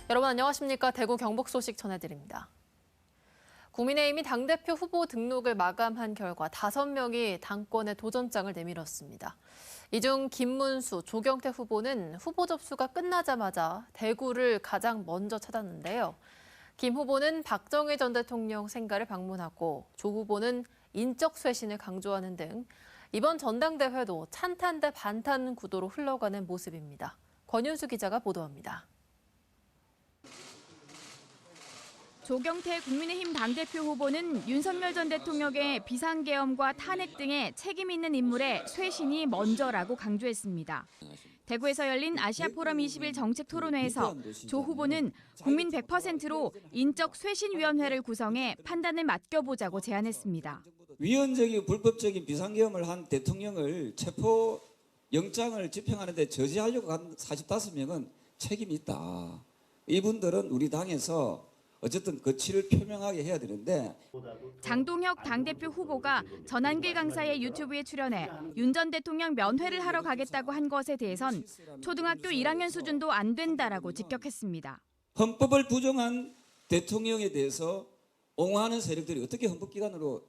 여러분 안녕하십니까? 대구 경북 소식 전해드립니다. 국민의힘이 당대표 후보 등록을 마감한 결과 5명이 당권에 도전장을 내밀었습니다. 이 중 김문수, 조경태 후보는 후보 접수가 끝나자마자 대구를 가장 먼저 찾았는데요. 김 후보는 박정희 전 대통령 생가를 방문하고 조 후보는 인적 쇄신을 강조하는 등 이번 전당대회도 찬탄 대 반탄 구도로 흘러가는 모습입니다. 권윤수 기자가 보도합니다. 조경태 국민의힘 당대표 후보는 윤석열 전 대통령의 비상계엄과 탄핵 등의 책임 있는 인물의 쇄신이 먼저라고 강조했습니다. 대구에서 열린 아시아포럼 20일 정책토론회에서 조 후보는 국민 100%로 인적 쇄신위원회를 구성해 판단을 맡겨보자고 제안했습니다. 위헌적이고 불법적인 비상계엄을 한 대통령을 체포 영장을 집행하는 데 저지하려고 한 45명은 책임이 있다. 이분들은 우리 당에서 어쨌든 거취를 표명하게 해야 되는데. 장동혁 당대표 후보가 전한길 강사의 유튜브에 출연해 윤 전 대통령 면회를 하러 가겠다고 한 것에 대해선 초등학교 1학년 수준도 안 된다라고 직격했습니다. 헌법을 부정한 대통령에 대해서 옹호하는 세력들이 어떻게 헌법기관으로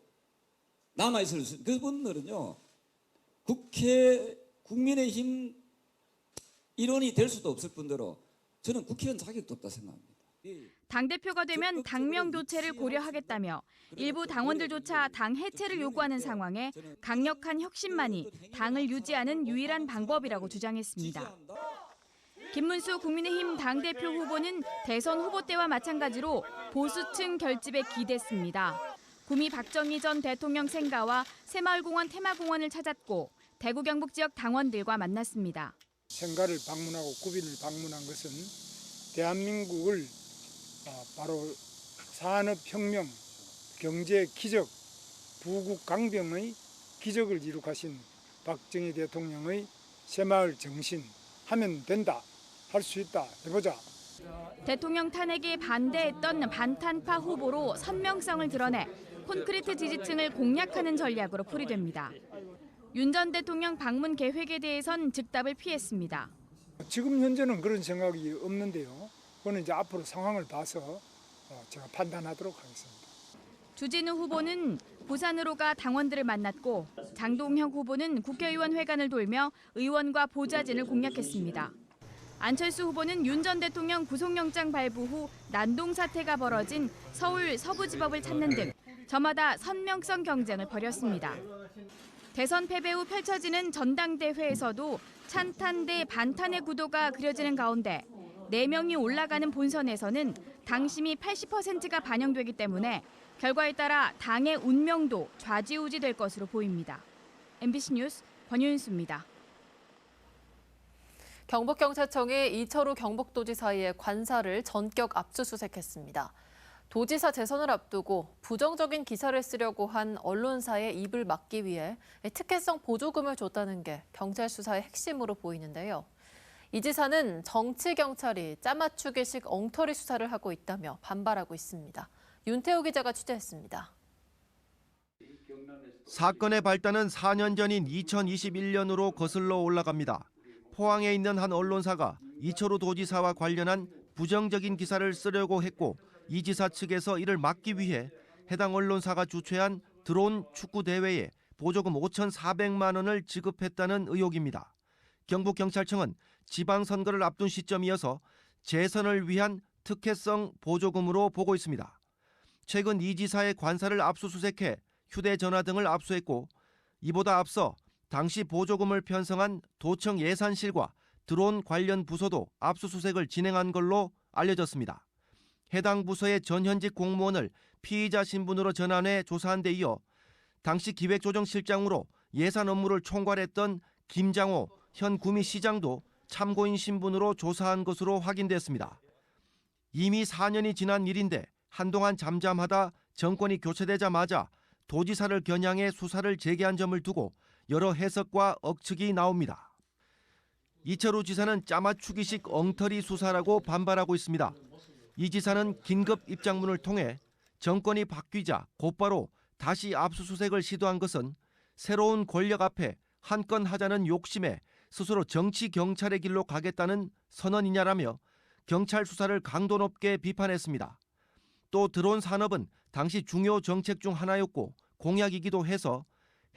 남아있을 수, 그분들은요, 국민의힘 일원이 될 수도 없을 뿐더러 저는 국회의원 자격도 없다 생각합니다. 당대표가 되면 당명 교체를 고려하겠다며 일부 당원들조차 당 해체를 요구하는 상황에 강력한 혁신만이 당을 유지하는 유일한 방법이라고 주장했습니다. 김문수 국민의힘 당대표 후보는 대선 후보 때와 마찬가지로 보수층 결집에 기댔습니다. 구미 박정희 전 대통령 생가와 새마을공원 테마공원을 찾았고 대구 경북 지역 당원들과 만났습니다. 생가를 방문하고 구미를 방문한 것은 대한민국을 바로 산업혁명, 경제기적, 부국강병의 기적을 이룩하신 박정희 대통령의 새마을 정신, 하면 된다, 할 수 있다, 해보자. 대통령 탄핵에 반대했던 반탄파 후보로 선명성을 드러내 콘크리트 지지층을 공략하는 전략으로 풀이됩니다. 윤 전 대통령 방문 계획에 대해선 즉답을 피했습니다. 지금 현재는 그런 생각이 없는데요. 그거는 이제 앞으로 상황을 봐서 제가 판단하도록 하겠습니다. 주진우 후보는 부산으로 가 당원들을 만났고 장동혁 후보는 국회의원 회관을 돌며 의원과 보좌진을 공략했습니다. 안철수 후보는 윤 전 대통령 구속영장 발부 후 난동 사태가 벌어진 서울 서부지법을 찾는 등 저마다 선명성 경쟁을 벌였습니다. 대선 패배 후 펼쳐지는 전당대회에서도 찬탄 대 반탄의 구도가 그려지는 가운데 4명이 올라가는 본선에서는 당심이 80%가 반영되기 때문에 결과에 따라 당의 운명도 좌지우지될 것으로 보입니다. MBC 뉴스 권윤수입니다. 경북경찰청이 이철우 경북도지사의 관사를 전격 압수수색했습니다. 도지사 재선을 앞두고 부정적인 기사를 쓰려고 한 언론사의 입을 막기 위해 특혜성 보조금을 줬다는 게 경찰 수사의 핵심으로 보이는데요. 이 지사는 정치경찰이 짜맞추기식 엉터리 수사를 하고 있다며 반발하고 있습니다. 윤태호 기자가 취재했습니다. 사건의 발단은 4년 전인 2021년으로 거슬러 올라갑니다. 포항에 있는 한 언론사가 이철우 도지사와 관련한 부정적인 기사를 쓰려고 했고 이 지사 측에서 이를 막기 위해 해당 언론사가 주최한 드론 축구 대회에 보조금 5,400만 원을 지급했다는 의혹입니다. 경북경찰청은 지방선거를 앞둔 시점이어서 재선을 위한 특혜성 보조금으로 보고 있습니다. 최근 이 지사의 관사를 압수수색해 휴대전화 등을 압수했고 이보다 앞서 당시 보조금을 편성한 도청 예산실과 드론 관련 부서도 압수수색을 진행한 걸로 알려졌습니다. 해당 부서의 전현직 공무원을 피의자 신분으로 전환해 조사한 데 이어 당시 기획조정실장으로 예산 업무를 총괄했던 김장호 현 구미시장도 참고인 신분으로 조사한 것으로 확인됐습니다. 이미 4년이 지난 일인데 한동안 잠잠하다 정권이 교체되자마자 도지사를 겨냥해 수사를 재개한 점을 두고 여러 해석과 억측이 나옵니다. 이철우 지사는 짜맞추기식 엉터리 수사라고 반발하고 있습니다. 이 지사는 긴급 입장문을 통해 정권이 바뀌자 곧바로 다시 압수수색을 시도한 것은 새로운 권력 앞에 한 건 하자는 욕심에 스스로 정치 경찰의 길로 가겠다는 선언이냐라며 경찰 수사를 강도 높게 비판했습니다. 또 드론 산업은 당시 중요 정책 중 하나였고 공약이기도 해서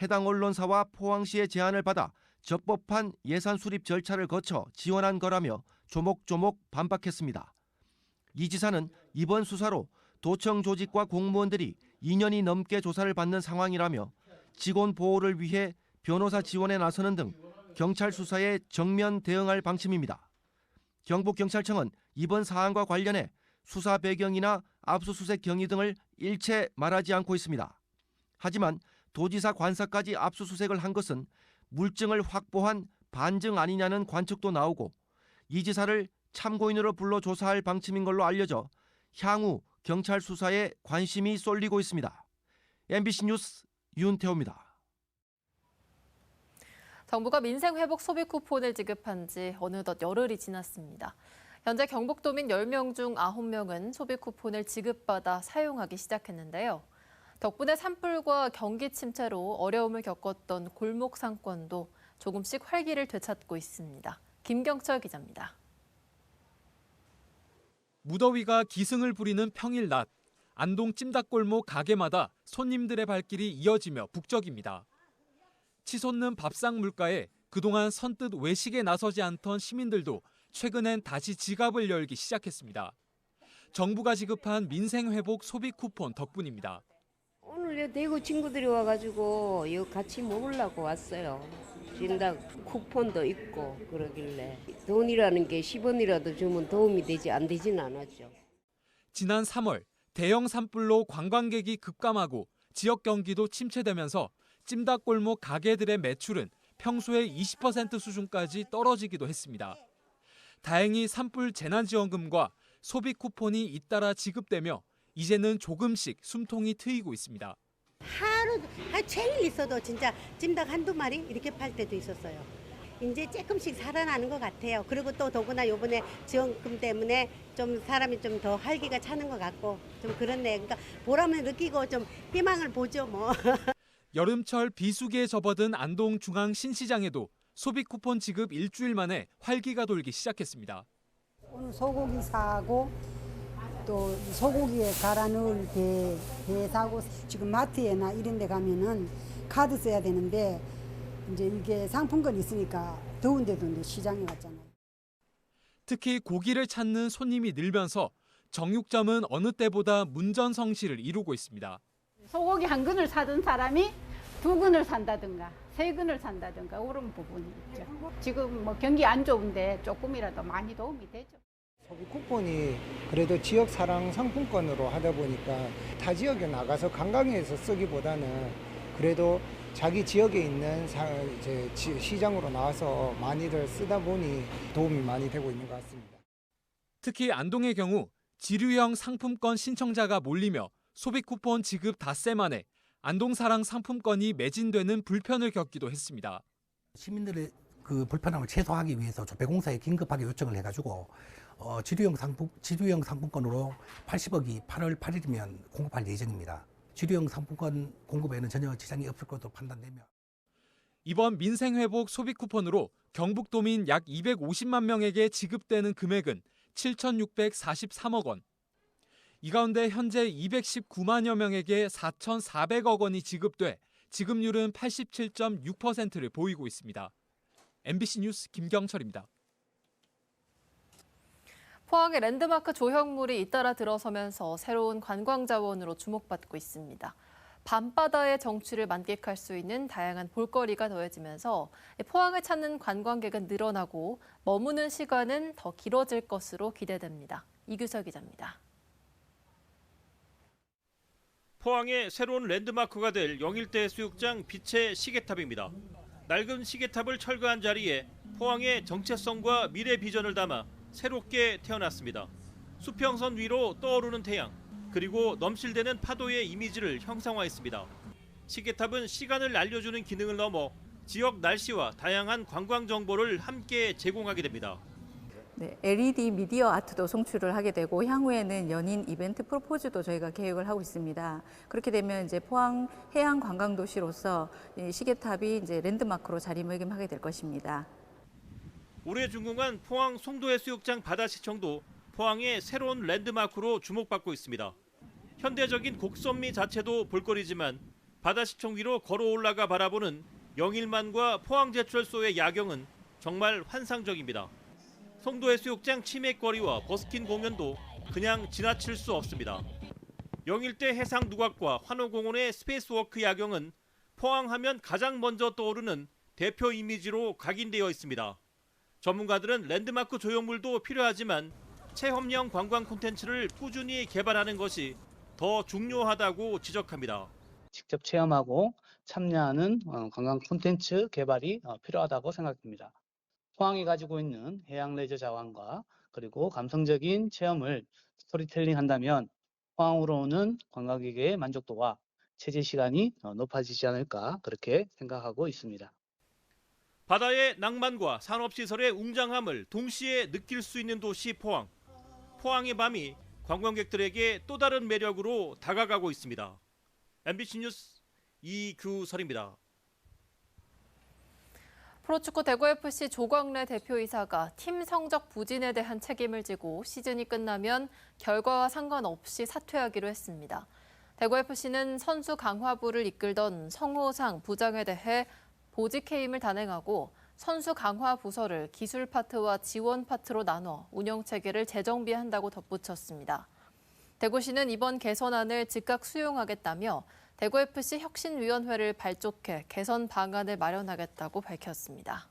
해당 언론사와 포항시의 제안을 받아 적법한 예산 수립 절차를 거쳐 지원한 거라며 조목조목 반박했습니다. 이 지사는 이번 수사로 도청 조직과 공무원들이 2년이 넘게 조사를 받는 상황이라며 직원 보호를 위해 변호사 지원에 나서는 등 경찰 수사에 정면 대응할 방침입니다. 경북경찰청은 이번 사안과 관련해 수사 배경이나 압수수색 경위 등을 일체 말하지 않고 있습니다. 하지만 도지사 관사까지 압수수색을 한 것은 물증을 확보한 반증 아니냐는 관측도 나오고 이 지사를 참고인으로 불러 조사할 방침인 걸로 알려져 향후 경찰 수사에 관심이 쏠리고 있습니다. MBC 뉴스 윤태호입니다. 정부가 민생회복 소비 쿠폰을 지급한 지 어느덧 열흘이 지났습니다. 현재 경북도민 10명 중 9명은 소비 쿠폰을 지급받아 사용하기 시작했는데요. 덕분에 산불과 경기 침체로 어려움을 겪었던 골목 상권도 조금씩 활기를 되찾고 있습니다. 김경철 기자입니다. 무더위가 기승을 부리는 평일 낮, 안동 찜닭골목 가게마다 손님들의 발길이 이어지며 북적입니다. 치솟는 밥상 물가에 그동안 선뜻 외식에 나서지 않던 시민들도 최근엔 다시 지갑을 열기 시작했습니다. 정부가 지급한 민생회복 소비 쿠폰 덕분입니다. 오늘 대구 친구들이 와가지고 이거 같이 먹으려고 왔어요. 진닭 쿠폰도 있고 그러길래 돈이라는 게 10원이라도 주면 도움이 되지 안 되진 않았죠. 지난 3월 대형 산불로 관광객이 급감하고 지역 경기도 침체되면서 찜닭골목 가게들의 매출은 평소의 20% 수준까지 떨어지기도 했습니다. 다행히 산불 재난지원금과 소비 쿠폰이 잇따라 지급되며 이제는 조금씩 숨통이 트이고 있습니다. 하루 종일 있어도 진짜 찜닭 한두 마리 이렇게 팔 때도 있었어요. 이제 조금씩 살아나는 것 같아요. 그리고 또 더구나 이번에 지원금 때문에 좀 사람이 좀 더 활기가 차는 것 같고 좀 그렇네. 그러니까 보람을 느끼고 좀 희망을 보죠 뭐. 여름철 비수기에 접어든 안동 중앙 신시장에도 소비 쿠폰 지급 일주일 만에 활기가 돌기 시작했습니다. 오늘 소고기 사고 또 소고기에 갈아 넣을 배 사고 지금 마트에나 이런 데 가면은 카드 써야 되는데 이제 이게 상품권 있으니까 더운데도 이제 시장에 왔잖아요. 특히 고기를 찾는 손님이 늘면서 정육점은 어느 때보다 문전성시를 이루고 있습니다. 소고기 한 근을 사던 사람이 2근을 산다든가 3근을 산다든가 그런 부분이 있죠. 지금 뭐 경기 안 좋은데 조금이라도 많이 도움이 되죠. 소비 쿠폰이 그래도 지역 사랑 상품권으로 하다 보니까 타 지역에 나가서 관광에서 쓰기보다는 그래도 자기 지역에 있는 시장으로 나와서 많이들 쓰다 보니 도움이 많이 되고 있는 것 같습니다. 특히 안동의 경우 지류형 상품권 신청자가 몰리며 소비 쿠폰 지급 닷새 만에 안동사랑 상품권이 매진되는 불편을 겪기도 했습니다. 시민들의 그 불편함을 최소화하기 위해서 조폐공사에 긴급하게 요청을 해가지고 지류형 상품권으로 80억이 8월 8일이면 공급할 예정입니다. 지류형 상품권 공급에는 전혀 지장이 없을 것으로 판단되며 이번 민생회복 소비 쿠폰으로 경북도민 약 250만 명에게 지급되는 금액은 7,643억 원. 이 가운데 현재 219만여 명에게 4,400억 원이 지급돼 지급률은 87.6%를 보이고 있습니다. MBC 뉴스 김경철입니다. 포항의 랜드마크 조형물이 잇따라 들어서면서 새로운 관광 자원으로 주목받고 있습니다. 밤바다의 정취를 만끽할 수 있는 다양한 볼거리가 더해지면서 포항을 찾는 관광객은 늘어나고 머무는 시간은 더 길어질 것으로 기대됩니다. 이규석 기자입니다. 포항의 새로운 랜드마크가 될 영일대 수욕장 빛의 시계탑입니다. 낡은 시계탑을 철거한 자리에 포항의 정체성과 미래 비전을 담아 새롭게 태어났습니다. 수평선 위로 떠오르는 태양, 그리고 넘실대는 파도의 이미지를 형상화했습니다. 시계탑은 시간을 알려주는 기능을 넘어 지역 날씨와 다양한 관광 정보를 함께 제공하게 됩니다. 네, LED 미디어 아트도 송출을 하게 되고 향후에는 연인 이벤트 프로포즈도 저희가 계획을 하고 있습니다. 그렇게 되면 이제 포항 해양 관광 도시로서 이 시계탑이 이제 랜드마크로 자리매김하게 될 것입니다. 올해 준공한 포항 송도해수욕장 바다시청도 포항의 새로운 랜드마크로 주목받고 있습니다. 현대적인 곡선미 자체도 볼거리지만 바다시청 위로 걸어 올라가 바라보는 영일만과 포항제철소의 야경은 정말 환상적입니다. 송도해수욕장 치맥거리와 버스킹 공연도 그냥 지나칠 수 없습니다. 영일대 해상 누각과 환호공원의 스페이스워크 야경은 포항하면 가장 먼저 떠오르는 대표 이미지로 각인되어 있습니다. 전문가들은 랜드마크 조형물도 필요하지만 체험형 관광 콘텐츠를 꾸준히 개발하는 것이 더 중요하다고 지적합니다. 직접 체험하고 참여하는 관광 콘텐츠 개발이 필요하다고 생각합니다. 포항이 가지고 있는 해양 레저 자원과 그리고 감성적인 체험을 스토리텔링 한다면 포항으로 오는 관광객의 만족도와 체제 시간이 높아지지 않을까 그렇게 생각하고 있습니다. 바다의 낭만과 산업시설의 웅장함을 동시에 느낄 수 있는 도시 포항. 포항의 밤이 관광객들에게 또 다른 매력으로 다가가고 있습니다. MBC 뉴스 이규설입니다. 프로축구 대구FC 조광래 대표이사가 팀 성적 부진에 대한 책임을 지고 시즌이 끝나면 결과와 상관없이 사퇴하기로 했습니다. 대구FC는 선수 강화부를 이끌던 성호상 부장에 대해 보직 해임을 단행하고 선수 강화 부서를 기술 파트와 지원 파트로 나눠 운영 체계를 재정비한다고 덧붙였습니다. 대구시는 이번 개선안을 즉각 수용하겠다며 대구FC 혁신위원회를 발족해 개선 방안을 마련하겠다고 밝혔습니다.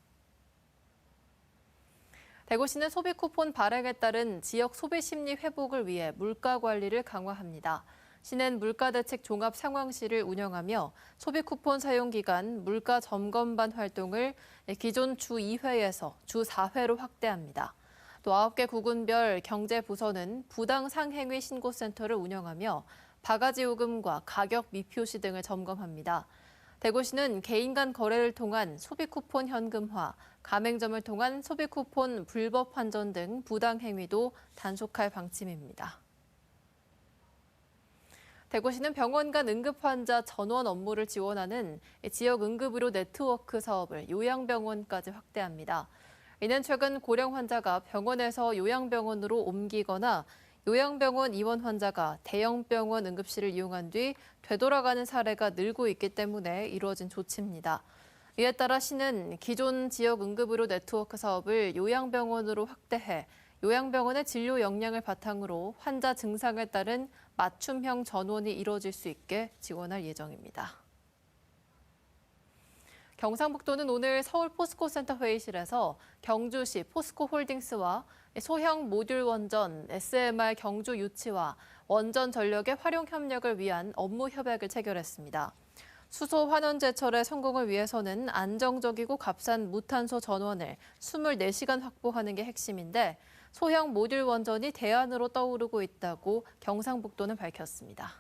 대구시는 소비 쿠폰 발행에 따른 지역 소비 심리 회복을 위해 물가 관리를 강화합니다. 시는 물가대책 종합 상황실을 운영하며 소비 쿠폰 사용 기간 물가 점검반 활동을 기존 주 2회에서 주 4회로 확대합니다. 또 9개 구군별 경제부서는 부당 상행위 신고센터를 운영하며 바가지 요금과 가격 미표시 등을 점검합니다. 대구시는 개인 간 거래를 통한 소비 쿠폰 현금화, 가맹점을 통한 소비 쿠폰 불법 환전 등 부당 행위도 단속할 방침입니다. 대구시는 병원 간 응급환자 전원 업무를 지원하는 지역 응급의료 네트워크 사업을 요양병원까지 확대합니다. 이는 최근 고령 환자가 병원에서 요양병원으로 옮기거나 요양병원 입원 환자가 대형병원 응급실을 이용한 뒤 되돌아가는 사례가 늘고 있기 때문에 이루어진 조치입니다. 이에 따라 시는 기존 지역 응급의료 네트워크 사업을 요양병원으로 확대해 요양병원의 진료 역량을 바탕으로 환자 증상에 따른 맞춤형 전원이 이루어질 수 있게 지원할 예정입니다. 경상북도는 오늘 서울 포스코센터 회의실에서 경주시 포스코홀딩스와 소형 모듈 원전 SMR 경주 유치와 원전 전력의 활용 협력을 위한 업무 협약을 체결했습니다. 수소 환원 제철의 성공을 위해서는 안정적이고 값싼 무탄소 전원을 24시간 확보하는 게 핵심인데 소형 모듈 원전이 대안으로 떠오르고 있다고 경상북도는 밝혔습니다.